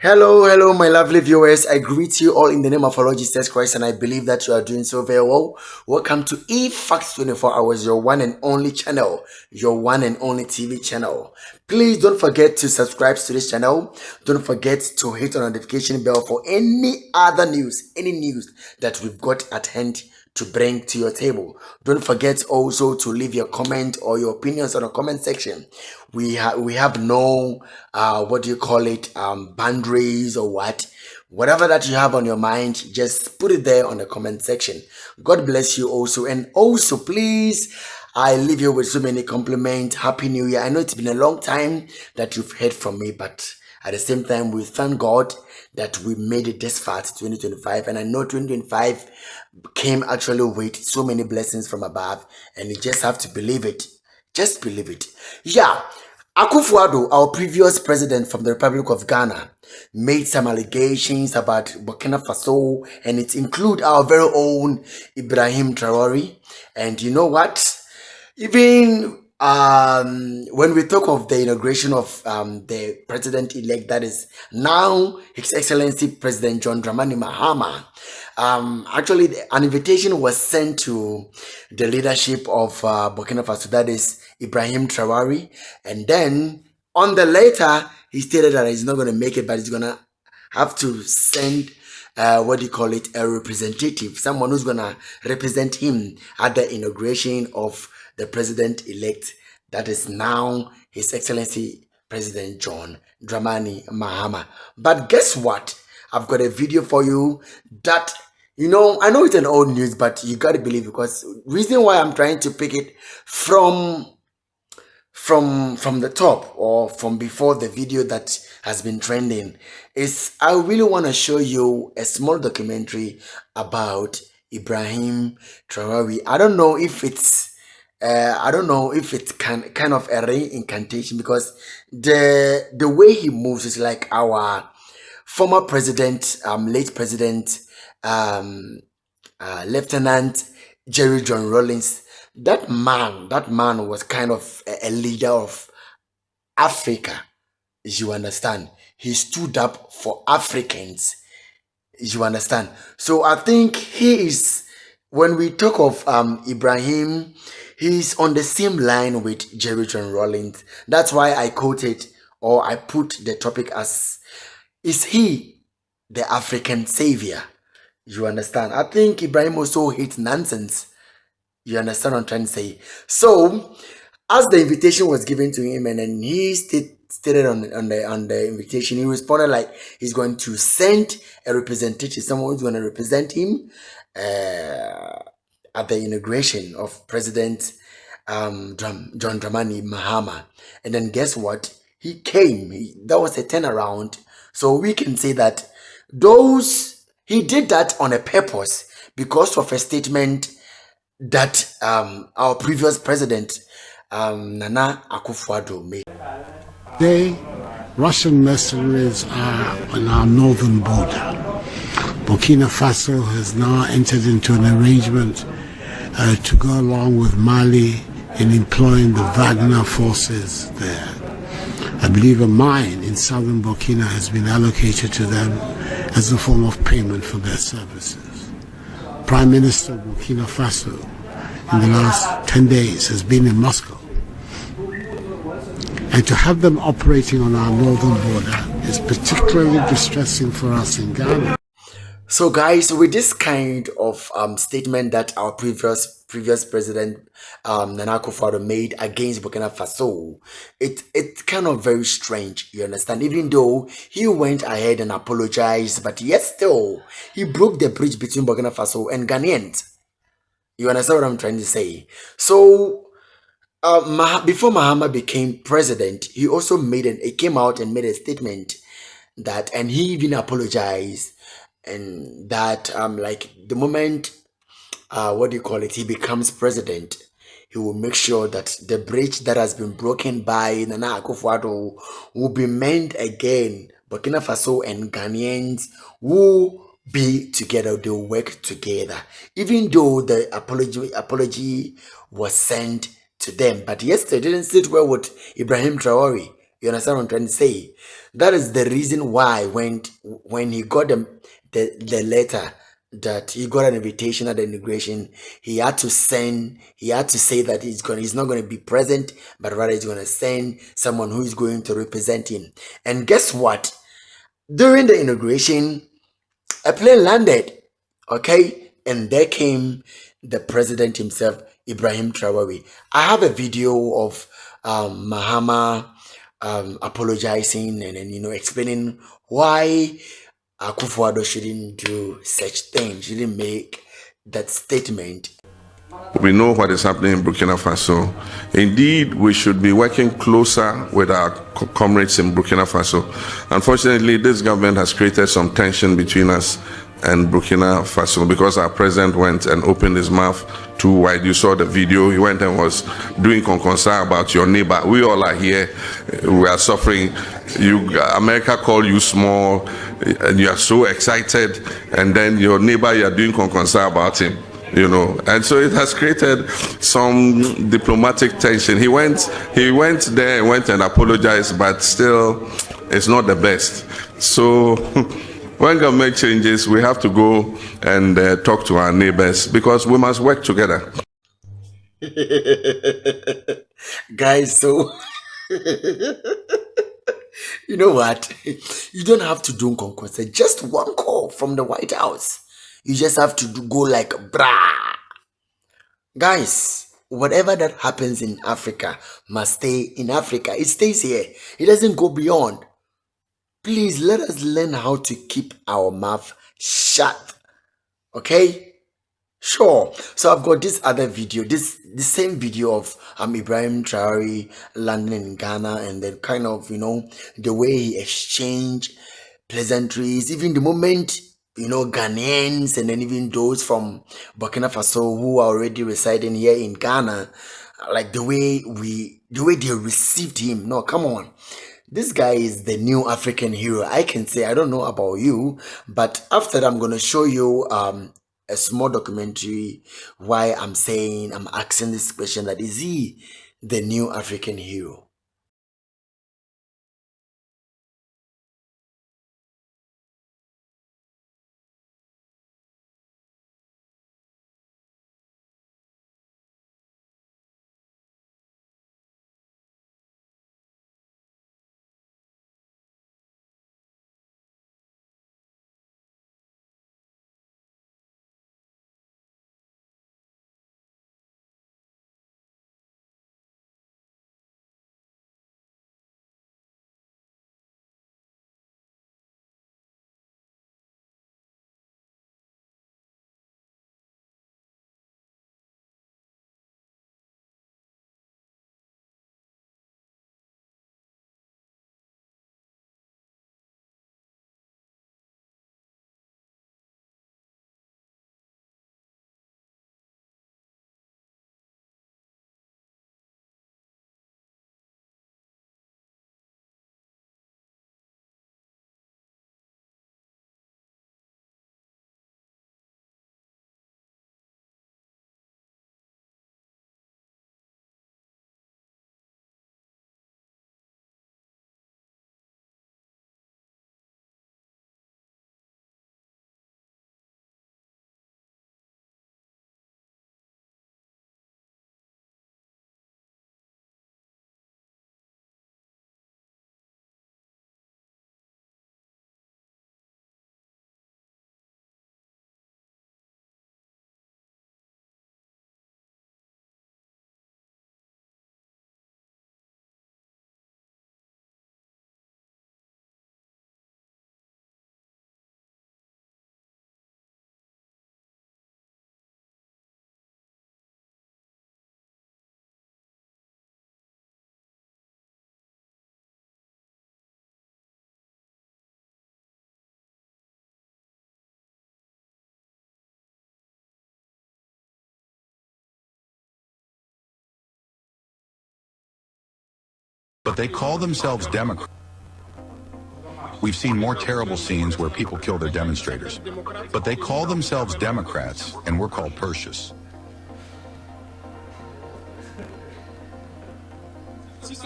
Hello, my lovely viewers. I greet you all in the name of our Lord Jesus Christ, and I believe that you are doing so very well. Welcome to eFacts 24 Hours, your one and only channel, your one and only TV channel. Please don't forget to subscribe to this channel. Don't forget to hit the notification bell for any other news, any news that we've got at hand to bring to your table. Don't forget also to leave your comment or your opinions on the comment section. We have no what do you call it, boundaries or whatever that you have on your mind, just put it there on the comment section. God bless you also. And also, please, I leave you with so many compliments. Happy New Year. I know it's been a long time that you've heard from me, but at the same time, we thank God that we made it this far to 2025. And I know 2025 came actually with so many blessings from above, and you just have to believe it. Just believe it. Yeah. Akufo-Addo, our previous president from the Republic of Ghana, made some allegations about Burkina Faso, and it include our very own Ibrahim Traore. And you know what? Even when we talk of the inauguration of the president-elect, that is now His Excellency President John Dramani Mahama, actually an invitation was sent to the leadership of Burkina Faso, that is Ibrahim Traore, and then on the later he stated that he's not going to make it, but he's going to have to send what do you call it, a representative, someone who's gonna represent him at the inauguration of the president-elect, that is now His Excellency President John Dramani Mahama. But guess what? I've got a video for you that, I know it's an old news, but you gotta believe, because reason why I'm trying to pick it from the top or from before the video that has been trending is I really want to show you a small documentary about Ibrahim Traore. I don't know if it's kind of a reincantation, because the way he moves is like our former president, late president, Lieutenant Jerry John Rawlings. That man was kind of a leader of Africa. You understand? He stood up for Africans. You understand? So I think he is, when we talk of Ibrahim, he's on the same line with Jerry John Rawlings. That's why I quoted, or I put the topic as, is he the African savior? You understand? I think Ibrahim also hates nonsense. You understand what I'm trying to say? So, as the invitation was given to him, and then he stated on the invitation, he responded like he's going to send a representative, someone who's going to represent him at the inauguration of President John Dramani Mahama. And then guess what? He came. That was a turnaround. So we can say that he did that on a purpose, because of a statement that our previous president Nana Akufo-Addo made. Today, Russian mercenaries are on our northern border. Burkina Faso has now entered into an arrangement to go along with Mali in employing the Wagner forces there. I believe a mine in southern Burkina has been allocated to them as a form of payment for their services. Prime Minister of Burkina Faso in the last 10 days has been in Moscow. And to have them operating on our northern border is particularly distressing for us in Ghana. So guys, with this kind of statement that our previous president Nana Akufo-Addo made against Burkina Faso, it's kind of very strange, you understand? Even though he went ahead and apologized, but yet still he broke the bridge between Burkina Faso and Ghanaians. You understand what I'm trying to say? So before Mahama became president, he also he came out and made a statement that, and he even apologized, and that like the moment he becomes president, he will make sure that the bridge that has been broken by Nana Akufo-Addo will be mended again. Burkina Faso and Ghanaians will be together, they'll work together, even though the apology was sent to them. But yesterday didn't sit well with Ibrahim Traore. You understand what I'm trying to say? That is the reason why when he got the letter that he got an invitation at the inauguration, he had to say that he's not gonna be present, but rather he's gonna send someone who is going to represent him. And guess what? During the inauguration, a plane landed, okay, and there came the president himself, Ibrahim Traore. I have a video of Mahama apologizing and then explaining why Akufo-Addo shouldn't do such things, shouldn't make that statement. We know what is happening in Burkina Faso. Indeed, we should be working closer with our comrades in Burkina Faso. Unfortunately, this government has created some tension between us and Burkina Faso because our president went and opened his mouth too wide. You saw the video. He went and was doing concern about your neighbor. We all are here. We are suffering. America called you small, and you are so excited, and then your neighbor, you are doing concern about him. And so it has created some diplomatic tension. He went there and went and apologized, but still it's not the best. So when government changes, we have to go and talk to our neighbors because we must work together. Guys, so you know what? You don't have to do concert. Just one call from the White House. You just have to go like brah. Guys, whatever that happens in Africa must stay in Africa. It stays here. It doesn't go beyond. Please let us learn how to keep our mouth shut. Okay? Sure. So I've got this other video, the same video of Ibrahim Traore landing in Ghana, and then kind of the way he exchanged pleasantries, even the moment Ghanaians and then even those from Burkina Faso who are already residing here in Ghana, like the way they received him. No, come on. This guy is the new African hero. I can say, I don't know about you, but after that, I'm going to show you a small documentary why I'm asking this question, that is he the new African hero? But they call themselves Democrats. We've seen more terrible scenes where people kill their demonstrators. But they call themselves Democrats, and we're called Persians. If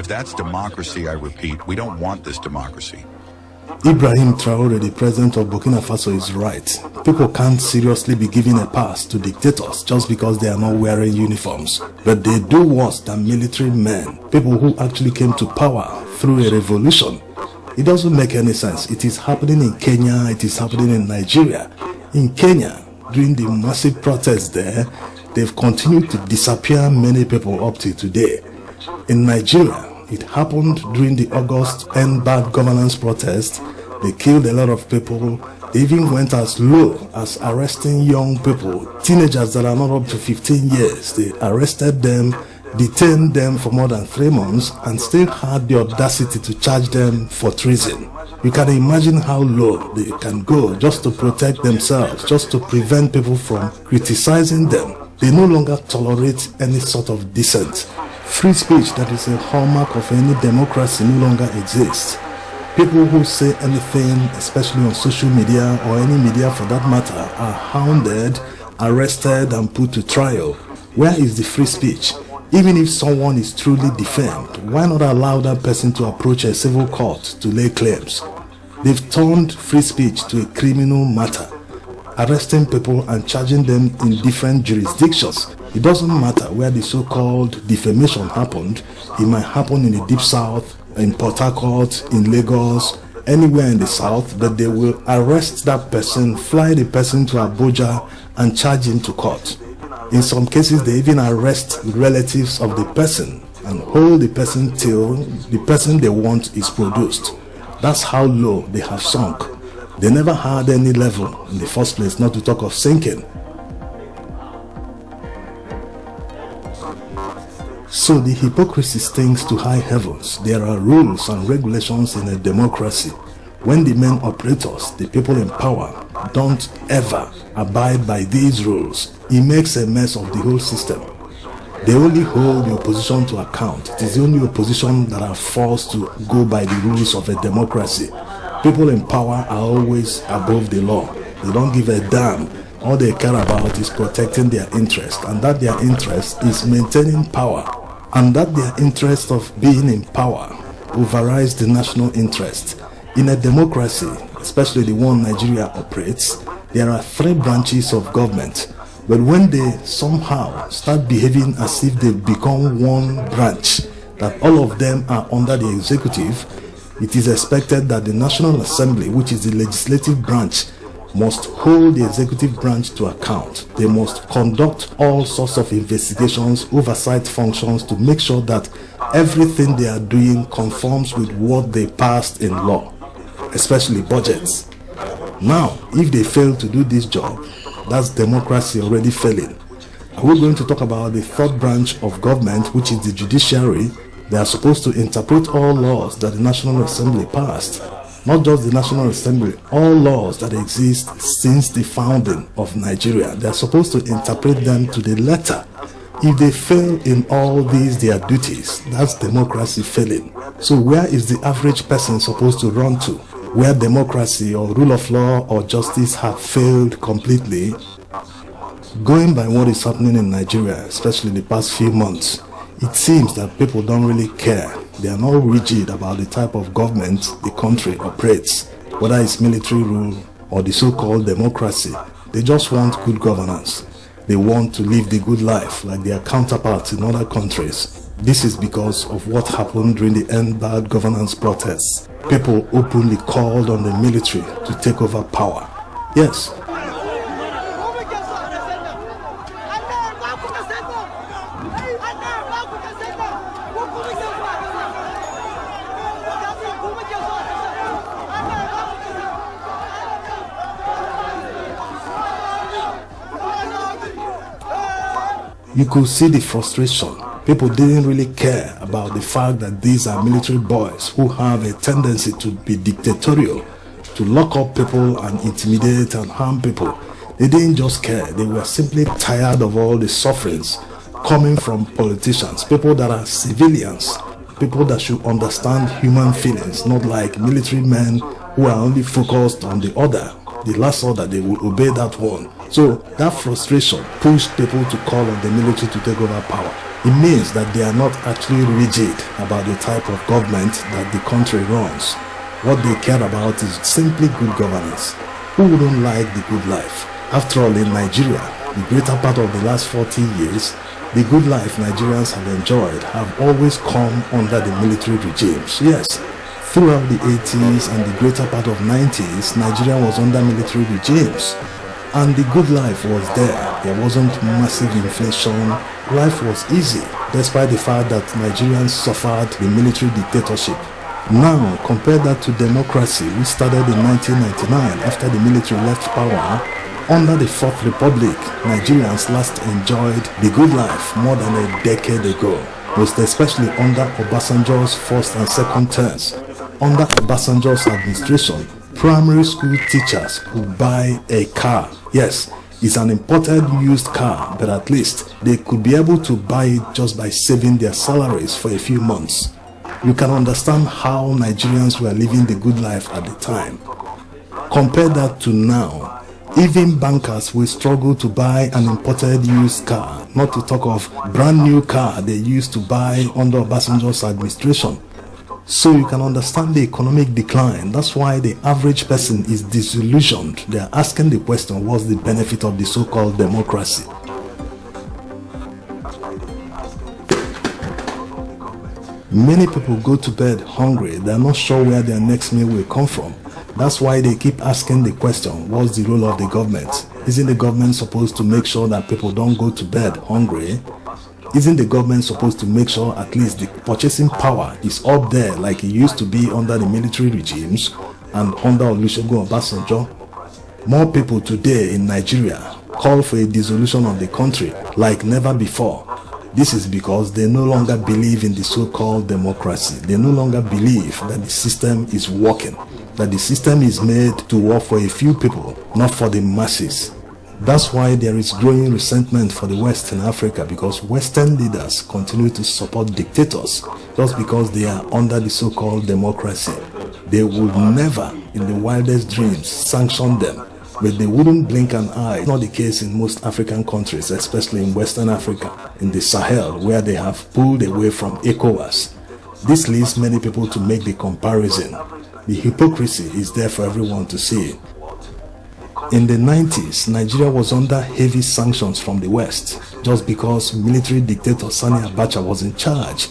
that's democracy, I repeat, we don't want this democracy. Ibrahim Traore, the president of Burkina Faso, is right. People can't seriously be given a pass to dictators just because they are not wearing uniforms. But they do worse than military men, people who actually came to power through a revolution. It doesn't make any sense. It is happening in Kenya, it is happening in Nigeria. In Kenya, during the massive protests there, they've continued to disappear many people up to today. In Nigeria, it happened during the August End Bad Governance protest. They killed a lot of people. They even went as low as arresting young people, teenagers that are not up to 15 years. They arrested them, detained them for more than 3 months, and still had the audacity to charge them for treason. You can imagine how low they can go just to protect themselves, just to prevent people from criticizing them. They no longer tolerate any sort of dissent. Free speech, that is a hallmark of any democracy, no longer exists. People who say anything, especially on social media or any media for that matter, are hounded, arrested, and put to trial. Where is the free speech? Even if someone is truly defamed, why not allow that person to approach a civil court to lay claims? They've turned free speech to a criminal matter, arresting people and charging them in different jurisdictions. It doesn't matter where the so-called defamation happened. It might happen in the Deep South, in Port Harcourt, in Lagos, anywhere in the South, but they will arrest that person, fly the person to Abuja, and charge him to court. In some cases, they even arrest relatives of the person and hold the person till the person they want is produced. That's how low they have sunk. They never had any level in the first place, not to talk of sinking. So the hypocrisy stinks to high heavens. There are rules and regulations in a democracy. When the main operators, the people in power, don't ever abide by these rules, it makes a mess of the whole system. They only hold the opposition to account. It is the only opposition that are forced to go by the rules of a democracy. People in power are always above the law. They don't give a damn. All they care about is protecting their interest, and that their interest is maintaining power, and that their interest of being in power overrides the national interest. In a democracy, especially the one Nigeria operates, there are 3 branches of government. But when they somehow start behaving as if they've become one branch, that all of them are under the executive, it is expected that the National Assembly, which is the legislative branch, must hold the executive branch to account. They must conduct all sorts of investigations, oversight functions to make sure that everything they are doing conforms with what they passed in law, especially budgets. Now, if they fail to do this job, that's democracy already failing. And we're going to talk about the 3rd branch of government, which is the judiciary. They are supposed to interpret all laws that the National Assembly passed. Not just the National Assembly, all laws that exist since the founding of Nigeria. They are supposed to interpret them to the letter. If they fail in all these their duties, that's democracy failing. So where is the average person supposed to run to? Where democracy or rule of law or justice have failed completely? Going by what is happening in Nigeria, especially the past few months, it seems that people don't really care. They are not rigid about the type of government the country operates, whether it's military rule or the so-called democracy. They just want good governance. They want to live the good life like their counterparts in other countries. This is because of what happened during the End Bad Governance protests. People openly called on the military to take over power. Yes, you could see the frustration. People didn't really care about the fact that these are military boys who have a tendency to be dictatorial, to lock up people and intimidate and harm people. They didn't just care. They were simply tired of all the sufferings coming from politicians, people that are civilians, people that should understand human feelings, not like military men who are only focused on the order. The last order, they will obey that one. So that frustration pushed people to call on the military to take over power. It means that they are not actually rigid about the type of government that the country runs. What they care about is simply good governance. Who wouldn't like the good life? After all, in Nigeria, the greater part of the last 40 years, the good life Nigerians have enjoyed have always come under the military regimes. Yes, throughout the 80s and the greater part of 90s, Nigeria was under military regimes. And the good life was there. There wasn't massive inflation. Life was easy, despite the fact that Nigerians suffered the military dictatorship. Now, compare that to democracy, which started in 1999 after the military left power. Under the Fourth Republic, Nigerians last enjoyed the good life more than a decade ago, most especially under Obasanjo's first and second terms. Under Obasanjo's administration, primary school teachers could buy a car. Yes, it's an imported used car, but at least they could be able to buy it just by saving their salaries for a few months. You can understand how Nigerians were living the good life at the time. Compare that to now. Even bankers will struggle to buy an imported used car, not to talk of brand new car they used to buy under Obasanjo's administration. So you can understand the economic decline. That's why the average person is disillusioned. They are asking the question, what's the benefit of the so-called democracy? Many people go to bed hungry. They are not sure where their next meal will come from. That's why they keep asking the question, what's the role of the government? Isn't the government supposed to make sure that people don't go to bed hungry? Isn't the government supposed to make sure at least the purchasing power is up there like it used to be under the military regimes and under Olusegun Obasanjo? More people today in Nigeria call for a dissolution of the country like never before. This is because they no longer believe in the so-called democracy. They no longer believe that the system is working, that the system is made to work for a few people, not for the masses. That's why there is growing resentment for the West in Africa, because Western leaders continue to support dictators just because they are under the so-called democracy. They would never, in the wildest dreams, sanction them, but they wouldn't blink an eye. It's not the case in most African countries, especially in Western Africa, in the Sahel, where they have pulled away from ECOWAS. This leads many people to make the comparison. The hypocrisy is there for everyone to see. In the 90s, Nigeria was under heavy sanctions from the West just because military dictator Sani Abacha was in charge.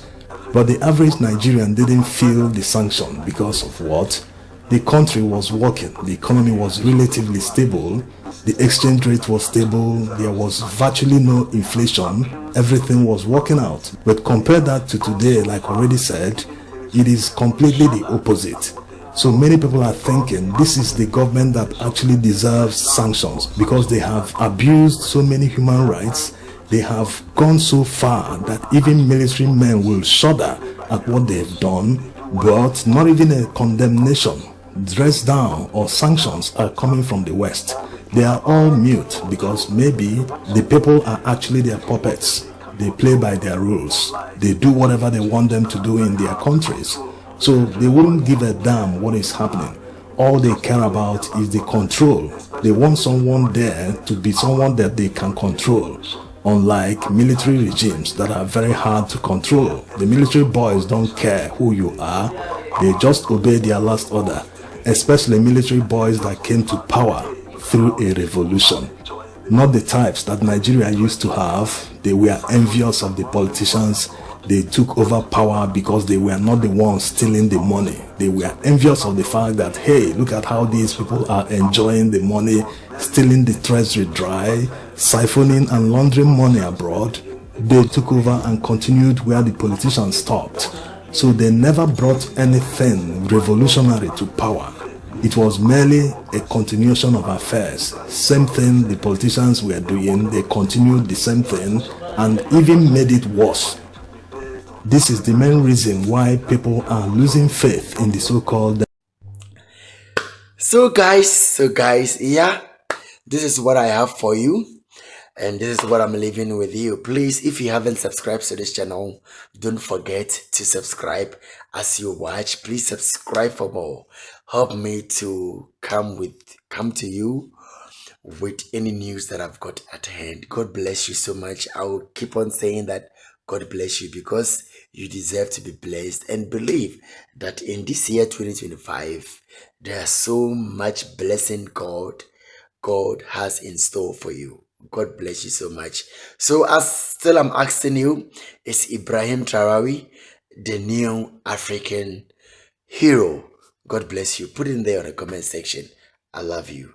But the average Nigerian didn't feel the sanction because of what? The country was working, the economy was relatively stable, the exchange rate was stable, there was virtually no inflation, everything was working out. But compare that to today, like already said, it is completely the opposite. So many people are thinking this is the government that actually deserves sanctions because they have abused so many human rights. They have gone so far that even military men will shudder at what they've done, but not even a condemnation, dress down or sanctions are coming from the West. They are all mute because maybe the people are actually their puppets. They play by their rules. They do whatever they want them to do in their countries. So they wouldn't give a damn what is happening. All they care about is the control. They want someone there to be someone that they can control. Unlike military regimes that are very hard to control. The military boys don't care who you are. They just obey their last order. Especially military boys that came to power through a revolution. Not the types that Nigeria used to have. They were envious of the politicians. They took over power because they were not the ones stealing the money. They were envious of the fact that, hey, look at how these people are enjoying the money, stealing the treasury dry, siphoning and laundering money abroad. They took over and continued where the politicians stopped. So they never brought anything revolutionary to power. It was merely a continuation of affairs. Same thing the politicians were doing, they continued the same thing and even made it worse. This is the main reason why people are losing faith in the so-called. So guys, yeah, this is what I have for you. And this is what I'm leaving with you. Please, if you haven't subscribed to this channel, don't forget to subscribe as you watch. Please subscribe for more. Help me to come to you with any news that I've got at hand. God bless you so much. I'll keep on saying that God bless you, because you deserve to be blessed, and believe that in this year 2025 there's so much blessing God has in store for you. God bless you so much. So as still I'm asking you, is Ibrahim Traore the new African hero? God bless you. Put it in there on the comment section. I love you.